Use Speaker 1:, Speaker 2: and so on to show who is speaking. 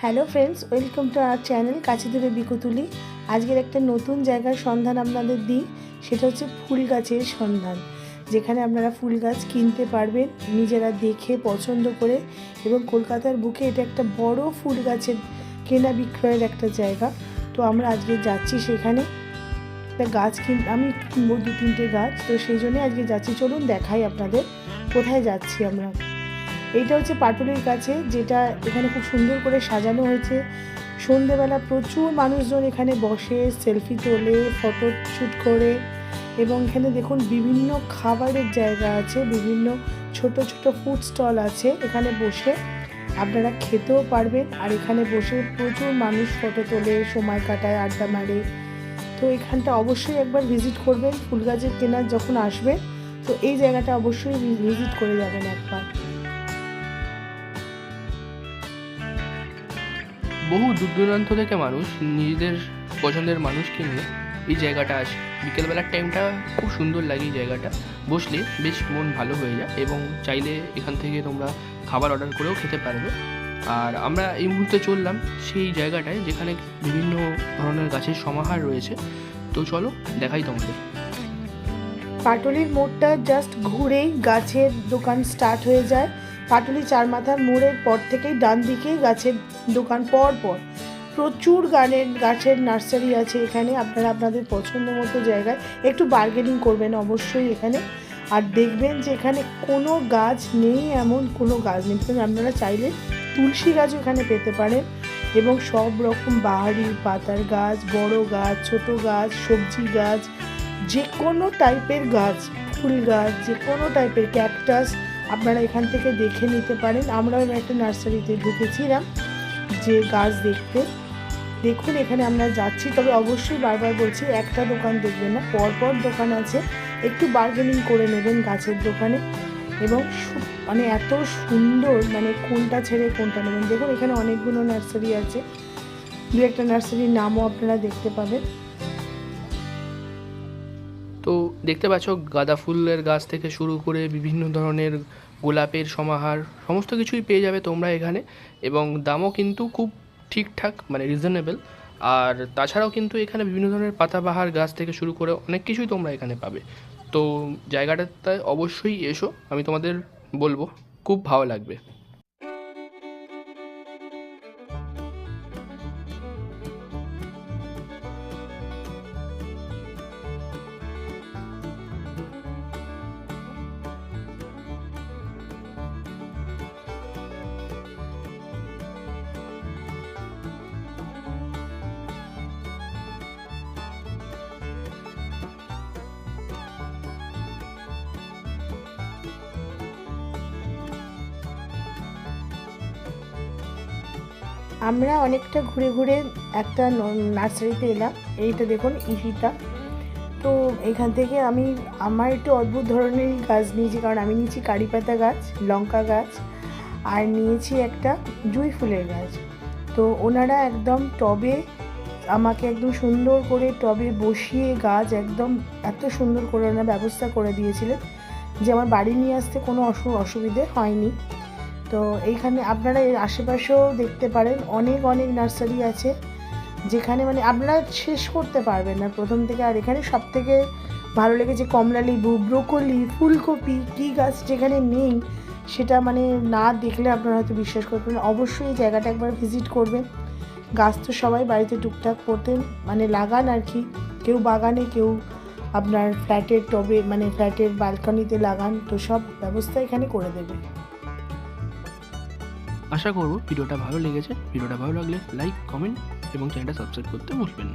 Speaker 1: Hello friends, welcome to our channel কাছে দূরে বিকুতুলি। আজকের একটা নতুন জায়গার সন্ধান আপনাদের দিই, সেটা হচ্ছে ফুল গাছের সন্ধান, যেখানে আপনারা ফুল গাছ কিনতে পারবেন নিজেরা দেখে পছন্দ করে। এবং কলকাতার বুকে এটা একটা বড় ফুল গাছের কেনা বিক্রয়ের একটা জায়গা। তো আমরা আজকে যাচ্ছি সেখানে। একটা গাছ আমি কিনবো 2-3টে গাছ, তো সেই জন্যই আজকে যাচ্ছি। চলুন দেখাই আপনাদের কোথায় যাচ্ছি আমরা। এইটা হচ্ছে পাটুলির কাছে, যেটা এখানে খুব সুন্দর করে সাজানো হয়েছে। সন্ধেবেলা প্রচুর মানুষজন এখানে বসে সেলফি তোলে, ফটো শ্যুট করে। এবং এখানে দেখুন বিভিন্ন খাবারের জায়গা আছে, বিভিন্ন ছোট ছোট ফুড স্টল আছে। এখানে বসে আপনারা খেতেও পারবেন, আর এখানে বসে প্রচুর মানুষ ফটো তোলে, সময় কাটায়, আড্ডা মারে। তো এখানটা অবশ্যই একবার ভিজিট করবেন। ফুল গাছের কেনার যখন আসবেন, তো এই জায়গাটা অবশ্যই ভিজিট করে যাবেন একবার।
Speaker 2: বহু দূর দূরান্ত থেকে মানুষ নিজেদের পছন্দের মানুষকে নিয়ে এই জায়গাটা আসে। বিকেলবেলার টাইমটা খুব সুন্দর লাগে। এই জায়গাটা বসলে বেশ মন ভালো হয়ে যায়, এবং চাইলে এখান থেকে তোমরা খাবার অর্ডার করেও খেতে পারবে। আর আমরা এই মুহূর্তে চললাম সেই জায়গাটায় যেখানে বিভিন্ন ধরনের গাছের সমাহার রয়েছে। তো চলো দেখাই তোমাদের।
Speaker 1: পাটুলির মোড়টা জাস্ট ঘুরেই গাছের দোকান স্টার্ট হয়ে যায়। পাটুলি চার মাথার মোড়ের পর থেকেই ডান দিকেই গাছের দোকান, পর প্রচুর গাছের নার্সারি আছে এখানে। আপনারা আপনাদের পছন্দ মতো জায়গায় একটু বার্গেনিং করবেন অবশ্যই এখানে। আর দেখবেন যে এখানে কোনো গাছ নেই, এমন কোনো গাছ নেই। আপনারা চাইলে তুলসী গাছও এখানে পেতে পারেন, এবং সব রকম বাহারি পাতার গাছ, বড় গাছ, ছোট গাছ, সবজি গাছ, যে কোনো টাইপের গাছ, ফুল গাছ, যে কোনো টাইপের ক্যাকটাস আপনারা এখান থেকে দেখে নিতে পারেন। আমরাও একটা নার্সারিতে ঢুকেছিলাম যে গাছ দেখতে। দেখুন এখানে আমরা যাচ্ছি, তবে অবশ্যই বারবার বলছি একটা দোকান দেখবেন না, পরপর দোকান আছে। একটু বার্গেনিং করে নেবেন গাছের দোকানে। এবং মানে এত সুন্দর, মানে কোনটা ছেড়ে কোনটা নেবেন। দেখুন এখানে অনেকগুলো নার্সারি আছে, দু একটা নার্সারির নামও আপনারা দেখতে পাবেন।
Speaker 2: তো দেখতে পাচ্ছ গাঁদা ফুলের গাছ থেকে শুরু করে বিভিন্ন ধরনের গোলাপের সমাহার, সমস্ত কিছুই পেয়ে যাবে তোমরা এখানে। এবং দামও কিন্তু খুব ঠিকঠাক, মানে রিজনেবল। আর তাছাড়াও কিন্তু এখানে বিভিন্ন ধরনের পাতাবাহার গাছ থেকে শুরু করে অনেক কিছুই তোমরা এখানে পাবে। তো জায়গাটাতে অবশ্যই এসো, আমি তোমাদের বলবো খুব ভালো লাগবে।
Speaker 1: আমরা অনেকটা ঘুরে ঘুরে একটা নার্সারিতে এলাম। এইটা দেখুন ইশিতা। তো এখান থেকে আমার একটু অদ্ভুত ধরনের গাছ নিয়েছি, কারণ আমি নিয়েছি কারি পাতা গাছ, লঙ্কা গাছ, আর নিয়েছি একটা জুঁই ফুলের গাছ। তো ওনারা একদম টবে আমাকে একদম সুন্দর করে টবে বসিয়ে গাছ একদম এত সুন্দর করে ওনারা ব্যবস্থা করে দিয়েছিলেন যে আমার বাড়ি নিয়ে আসতে কোনো অসুবিধে হয়নি। তো এইখানে আপনারা এর আশেপাশেও দেখতে পারেন, অনেক নার্সারি আছে, যেখানে মানে আপনারা শেষ করতে পারবেন না প্রথম থেকে। আর এখানে সব থেকে ভালো লেগেছে কমলা লেবু, ব্রোকলি, ফুলকপি, কী গাছ যেখানে নেই সেটা মানে না দেখলে আপনারা হয়তো বিশ্বাস করবেন না। অবশ্যই এই জায়গাটা একবার ভিজিট করবেন। গাছ তো সবাই বাড়িতে টুকটাক করতেন, মানে লাগান আর কি, কেউ বাগানে, কেউ আপনার ফ্ল্যাটের টবে, মানে ফ্ল্যাটের বালকনিতে লাগান। তো সব ব্যবস্থা এখানে করে দেবে।
Speaker 2: আশা করব ভিডিওটা ভালো লেগেছে। ভিডিওটা ভালো লাগলে লাইক, কমেন্ট এবং চ্যানেলটা সাবস্ক্রাইব করতে ভুলবেন না।